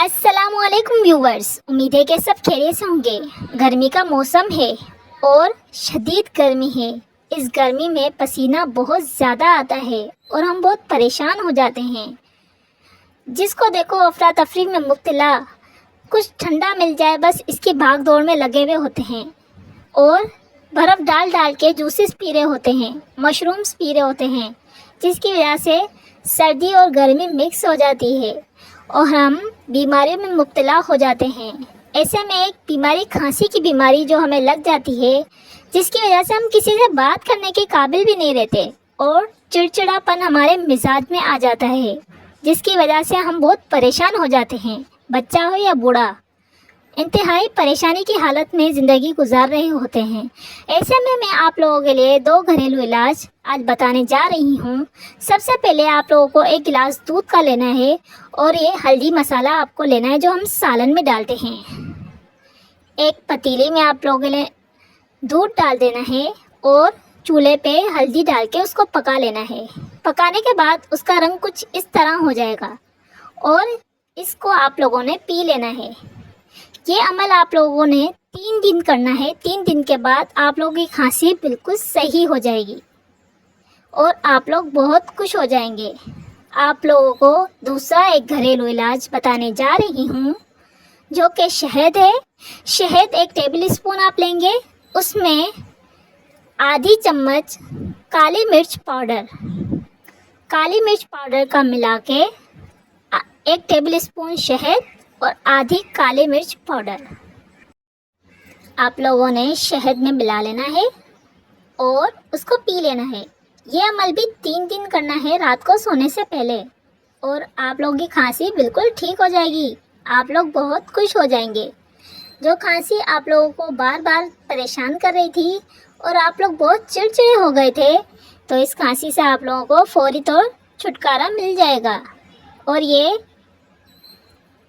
अस्सलाम वालेकुम व्यूवर्स, उम्मीद है कि सब खैरियत से होंगे। गर्मी का मौसम है और शदीद गर्मी है। इस गर्मी में पसीना बहुत ज़्यादा आता है और हम बहुत परेशान हो जाते हैं। जिसको देखो अफरा तफरी में मुब्तला, कुछ ठंडा मिल जाए बस इसकी भाग दौड़ में लगे हुए होते हैं और बर्फ़ डाल डाल के जूसेस पी रहे होते हैं, मशरूम्स पी रहे होते हैं, जिसकी वजह से सर्दी और गर्मी मिक्स हो जाती है और हम बीमारियों में मुब्तला हो जाते हैं। ऐसे में एक बीमारी खांसी की बीमारी जो हमें लग जाती है, जिसकी वजह से हम किसी से बात करने के काबिल भी नहीं रहते और चिड़चिड़ापन हमारे मिजाज में आ जाता है, जिसकी वजह से हम बहुत परेशान हो जाते हैं। बच्चा हो या बूढ़ा, इंतहाई परेशानी की हालत में ज़िंदगी गुजार रहे होते हैं। ऐसे में मैं आप लोगों के लिए 2 घरेलू इलाज आज बताने जा रही हूँ। सबसे पहले आप लोगों को 1 गिलास दूध का लेना है और ये हल्दी मसाला आपको लेना है जो हम सालन में डालते हैं। एक पतीले में आप लोगों के लिए दूध डाल देना है और चूल्हे पे हल्दी डाल के उसको पका लेना है। पकाने के बाद उसका रंग कुछ इस तरह हो जाएगा और इसको आप लोगों ने पी लेना है। ये अमल आप लोगों ने 3 दिन करना है। 3 दिन के बाद आप लोगों की खांसी बिल्कुल सही हो जाएगी और आप लोग बहुत खुश हो जाएंगे। आप लोगों को दूसरा एक घरेलू इलाज बताने जा रही हूँ जो कि शहद है। शहद 1 टेबल स्पून आप लेंगे, उसमें आधी चम्मच काली मिर्च पाउडर का मिला के 1 टेबल स्पून शहद और आधी काली मिर्च पाउडर आप लोगों ने शहद में मिला लेना है और उसको पी लेना है। ये अमल भी 3 दिन करना है रात को सोने से पहले और आप लोगों की खांसी बिल्कुल ठीक हो जाएगी। आप लोग बहुत खुश हो जाएंगे। जो खांसी आप लोगों को बार बार परेशान कर रही थी और आप लोग बहुत चिड़चिड़े हो गए थे, तो इस खांसी से आप लोगों को फौरी तौर छुटकारा मिल जाएगा और ये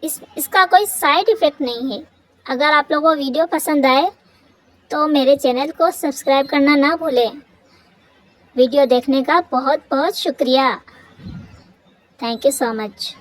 इसका कोई साइड इफ़ेक्ट नहीं है। अगर आप लोगों को वीडियो पसंद आए तो मेरे चैनल को सब्सक्राइब करना ना भूलें। वीडियो देखने का बहुत बहुत शुक्रिया। Thank you so much.